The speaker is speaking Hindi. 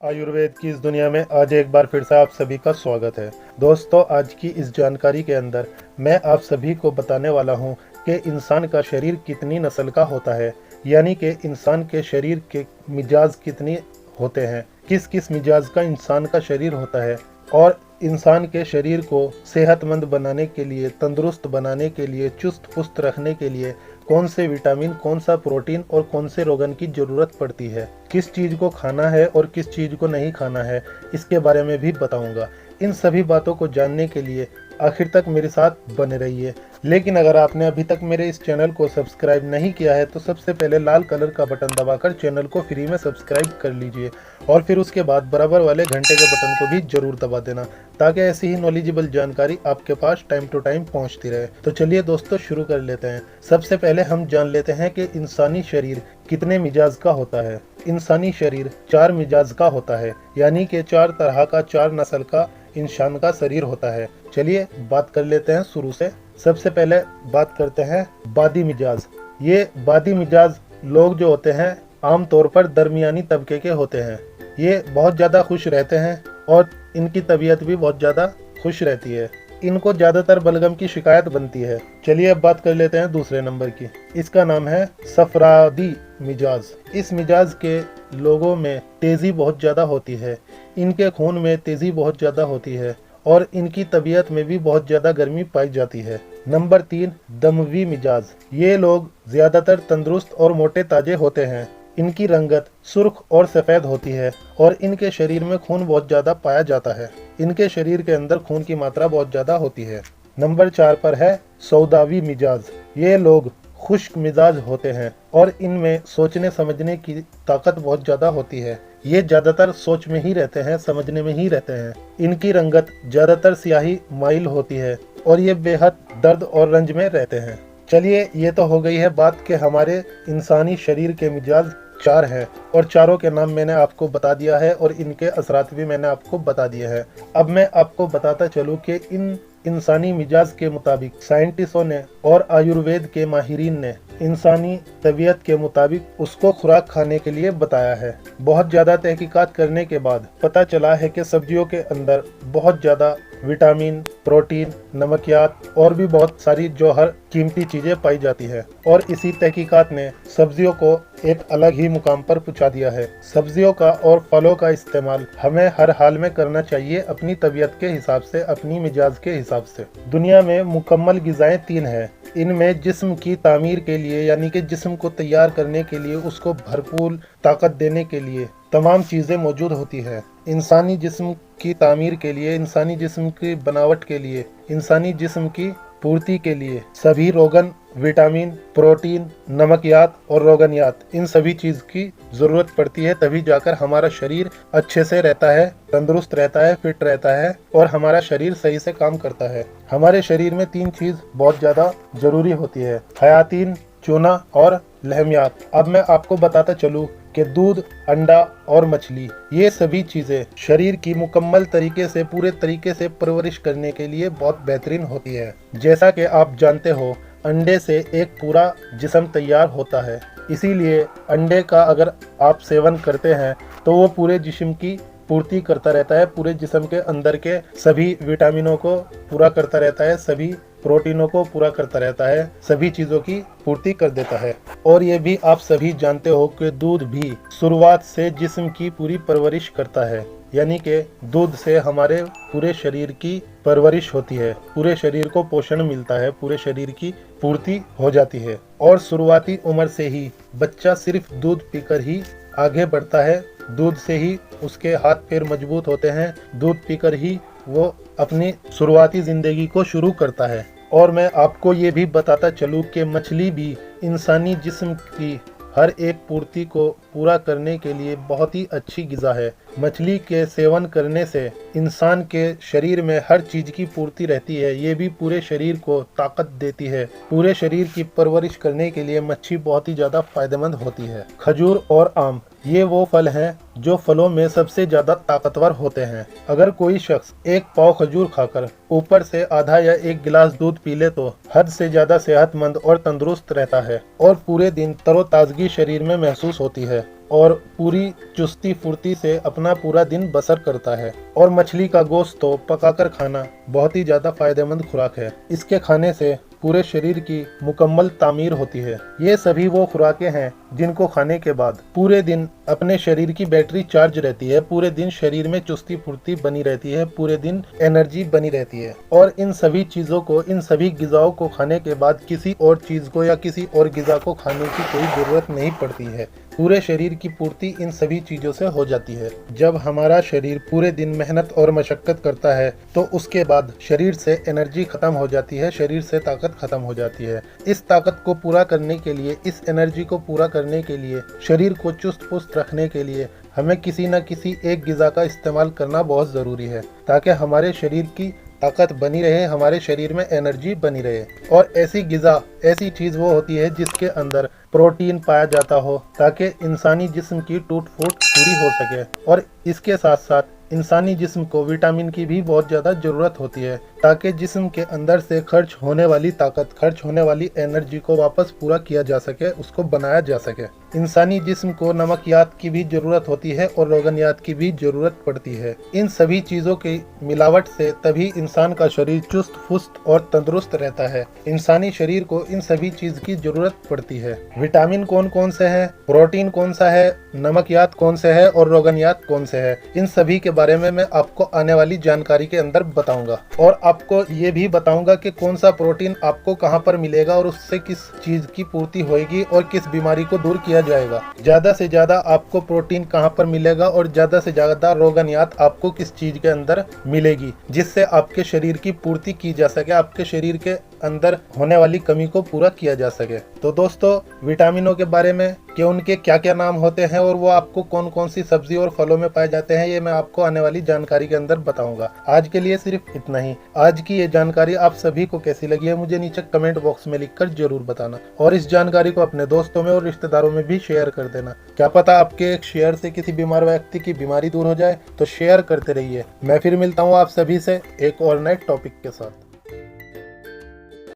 आयुर्वेद की इस दुनिया में आज एक बार फिर से आप सभी का स्वागत है। दोस्तों, आज की इस जानकारी के अंदर मैं आप सभी को बताने वाला हूं कि इंसान का शरीर कितनी नस्ल का होता है, यानी कि इंसान के शरीर के मिजाज कितने होते हैं, किस किस मिजाज का इंसान का शरीर होता है और इंसान के शरीर को सेहतमंद बनाने के लिए, तंदुरुस्त बनाने के लिए, चुस्त पुस्त रखने के लिए कौन से विटामिन, कौन सा प्रोटीन और कौन से रोगन की ज़रूरत पड़ती है, किस चीज़ को खाना है और किस चीज़ को नहीं खाना है, इसके बारे में भी बताऊंगा। इन सभी बातों को जानने के लिए आखिर तक मेरे साथ बने रहिए। लेकिन अगर आपने अभी तक मेरे इस चैनल को सब्सक्राइब नहीं किया है तो सबसे पहले लाल कलर का बटन दबाकर चैनल को फ्री में सब्सक्राइब कर लीजिए और फिर उसके बाद बराबर वाले घंटे के बटन को भी जरूर दबा देना, ताकि ऐसी ही नॉलेजेबल जानकारी आपके पास टाइम टू टाइम पहुंचती रहे। तो चलिए दोस्तों, शुरू कर लेते हैं। सबसे पहले हम जान लेते हैं कि इंसानी शरीर कितने मिजाज का होता है। इंसानी शरीर 4 मिजाज का होता है, यानी कि 4 तरह का, 4 नस्ल का इंसान का शरीर होता है। चलिए बात कर लेते हैं शुरू से। सबसे पहले बात करते हैं बादी मिजाज। ये बादी मिजाज लोग जो होते हैं आमतौर पर दरमियानी तबके के होते हैं। ये बहुत ज़्यादा खुश रहते हैं और इनकी तबीयत भी बहुत ज़्यादा खुश रहती है। इनको ज़्यादातर बलगम की शिकायत बनती है। चलिए अब बात कर लेते हैं दूसरे नंबर की। इसका नाम है सफरादी मिजाज। इस मिजाज के लोगों में तेज़ी बहुत ज़्यादा होती है, इनके खून में तेज़ी बहुत ज़्यादा होती है और इनकी तबीयत में भी बहुत ज़्यादा गर्मी पाई जाती है। नंबर 3 दमवी मिजाज। ये लोग ज़्यादातर तंदुरुस्त और मोटे ताजे होते हैं। इनकी रंगत सुर्ख और सफ़ेद होती है और इनके शरीर में खून बहुत ज़्यादा पाया जाता है। इनके शरीर के अंदर खून की मात्रा बहुत ज़्यादा होती है। नंबर 4 पर है सौदावी मिजाज। ये लोग खुश्क मिजाज होते हैं और इनमें सोचने समझने की ताकत बहुत ज़्यादा होती है। ये ज़्यादातर सोच में ही रहते हैं, समझने में ही रहते हैं। इनकी रंगत ज़्यादातर स्याही माइल होती है और ये बेहद दर्द और रंज में रहते हैं। चलिए, ये तो हो गई है बात कि हमारे इंसानी शरीर के मिजाज 4 हैं और चारों के नाम मैंने आपको बता दिया है और इनके असरात भी मैंने आपको बता दिए हैं। अब मैं आपको बताता चलूँ कि इन इंसानी मिजाज के मुताबिक साइंटिस्टों ने और आयुर्वेद के माहिरीन ने इंसानी तबीयत के मुताबिक उसको खुराक खाने के लिए बताया है। बहुत ज़्यादा तहकीकात करने के बाद पता चला है कि सब्जियों के अंदर बहुत ज़्यादा विटामिन, प्रोटीन, नमकियात और भी बहुत सारी जो हर कीमती चीज़ें पाई जाती है और इसी तहकीकात ने सब्जियों को एक अलग ही मुकाम पर पहुंचा दिया है। सब्जियों का और फलों का इस्तेमाल हमें हर हाल में करना चाहिए, अपनी तबीयत के हिसाब से, अपनी मिजाज के हिसाब से। दुनिया में मुकम्मल ग़िज़ाएं 3 हैं। इनमें जिस्म की तामीर के लिए, यानी कि जिस्म को तैयार करने के लिए, उसको भरपूर ताकत देने के लिए तमाम चीज़ें मौजूद होती है। इंसानी जिस्म की तामीर के लिए, इंसानी जिस्म की बनावट के लिए, इंसानी जिस्म की पूर्ति के लिए सभी रोगन, विटामिन, प्रोटीन, नमकियात और रोगनियात, इन सभी चीज़ की ज़रूरत पड़ती है। तभी जाकर हमारा शरीर अच्छे से रहता है, तंदुरुस्त रहता है, फिट रहता है और हमारा शरीर सही से काम करता है। हमारे शरीर में 3 चीज़ बहुत ज़्यादा ज़रूरी होती है: हयातीन, चूना और लहमियात। अब मैं आपको बताता चलूँ कि दूध, अंडा और मछली, ये सभी चीज़ें शरीर की मुकम्मल तरीके से, पूरे तरीके से परवरिश करने के लिए बहुत बेहतरीन होती है। जैसा कि आप जानते हो, अंडे से एक पूरा जिस्म तैयार होता है, इसीलिए अंडे का अगर आप सेवन करते हैं तो वो पूरे जिस्म की पूर्ति करता रहता है, पूरे जिस्म के अंदर के सभी विटामिनों को पूरा करता रहता है, सभी प्रोटीनों को पूरा करता रहता है, सभी चीज़ों की पूर्ति कर देता है। और ये भी आप सभी जानते हो कि दूध भी शुरुआत से जिस्म की पूरी परवरिश करता है, यानी कि दूध से हमारे पूरे शरीर की परवरिश होती है, पूरे शरीर को पोषण मिलता है, पूरे शरीर की पूर्ति हो जाती है। और शुरुआती उम्र से ही बच्चा सिर्फ दूध पीकर ही आगे बढ़ता है, दूध से ही उसके हाथ पैर मजबूत होते हैं, दूध पीकर ही वो अपनी शुरुआती ज़िंदगी को शुरू करता है। और मैं आपको ये भी बताता चलूँ कि मछली भी इंसानी जिस्म की हर एक पूर्ति को पूरा करने के लिए बहुत ही अच्छी ग़िज़ा है। मछली के सेवन करने से इंसान के शरीर में हर चीज़ की पूर्ति रहती है। ये भी पूरे शरीर को ताकत देती है। पूरे शरीर की परवरिश करने के लिए मच्छी बहुत ही ज़्यादा फायदेमंद होती है। खजूर और आम, ये वो फल हैं जो फलों में सबसे ज़्यादा ताकतवर होते हैं। अगर कोई शख्स एक पाव खजूर खाकर ऊपर से आधा या 1 गिलास दूध पी ले तो हद से ज़्यादा सेहतमंद और तंदुरुस्त रहता है और पूरे दिन तरोताज़गी शरीर में महसूस होती है। और पूरी चुस्ती फुर्ती से अपना पूरा दिन बसर करता है। और मछली का गोश्त तो पकाकर खाना बहुत ही ज़्यादा फायदेमंद खुराक है। इसके खाने से पूरे शरीर की मुकम्मल तामीर होती है। ये सभी वो खुराकें हैं जिनको खाने के बाद पूरे दिन अपने शरीर की बैटरी चार्ज रहती है, पूरे दिन शरीर में चुस्ती फुर्ती बनी रहती है, पूरे दिन एनर्जी बनी रहती है। और इन सभी चीज़ों को, इन सभी ग़िज़ाओं को खाने के बाद किसी और चीज़ को या किसी और ग़िज़ा को खाने की कोई ज़रूरत नहीं पड़ती है। पूरे शरीर की पूर्ति इन सभी चीज़ों से हो जाती है। जब हमारा शरीर पूरे दिन मेहनत और मशक्क़त करता है तो उसके बाद शरीर से एनर्जी ख़त्म हो जाती है, शरीर से ताकत ख़त्म हो जाती है। इस ताकत को पूरा करने के लिए, इस एनर्जी को पूरा करने के लिए, शरीर को चुस्त पुस्त रखने के लिए हमें किसी न किसी एक ग़िज़ा का इस्तेमाल करना बहुत ज़रूरी है, ताकि हमारे शरीर की ताकत बनी रहे, हमारे शरीर में एनर्जी बनी रहे। और ऐसी ग़िज़ा, ऐसी चीज़ वो होती है जिसके अंदर प्रोटीन पाया जाता हो, ताकि इंसानी जिस्म की टूट फूट पूरी हो सके। और इसके साथ साथ इंसानी जिस्म को विटामिन की भी बहुत ज़्यादा ज़रूरत होती है, ताकि जिस्म के अंदर से खर्च होने वाली ताकत, खर्च होने वाली एनर्जी को वापस पूरा किया जा सके, उसको बनाया जा सके। इंसानी जिस्म को नमकियात की भी ज़रूरत होती है और रोगनियात की भी ज़रूरत पड़ती है। इन सभी चीज़ों की मिलावट से तभी इंसान का शरीर चुस्त फुस्त और तंदुरुस्त रहता है। इंसानी शरीर को इन सभी चीज़ की ज़रूरत पड़ती है। विटामिन कौन कौन से हैं, प्रोटीन कौन सा है, नमकियात कौन से है और रोगनियात कौन से है, इन सभी के बारे में मैं आपको आने वाली जानकारी के अंदर बताऊंगा। और आपको ये भी बताऊंगा कि कौन सा प्रोटीन आपको कहां पर मिलेगा और उससे किस चीज़ की पूर्ति होगी और किस बीमारी को दूर किया जाएगा। ज़्यादा से ज़्यादा आपको प्रोटीन कहां पर मिलेगा और ज़्यादा से ज़्यादा रोगनियात आपको किस चीज़ के अंदर मिलेगी, जिससे आपके शरीर की पूर्ति की जा सके, आपके शरीर के अंदर होने वाली कमी को पूरा किया जा सके। तो दोस्तों, विटामिनों के बारे में कि उनके क्या क्या नाम होते हैं और वो आपको कौन कौन सी सब्जी और फलों में पाए जाते हैं, ये मैं आपको आने वाली जानकारी के अंदर बताऊंगा। आज के लिए सिर्फ इतना ही। आज की ये जानकारी आप सभी को कैसी लगी है मुझे नीचे कमेंट बॉक्स में लिखकर जरूर बताना, और इस जानकारी को अपने दोस्तों में और रिश्तेदारों में भी शेयर कर देना। क्या पता आपके एक शेयर से किसी बीमार व्यक्ति की बीमारी दूर हो जाए, तो शेयर करते रहिए। मैं फिर मिलता हूँ आप सभी से एक और नए टॉपिक के साथ।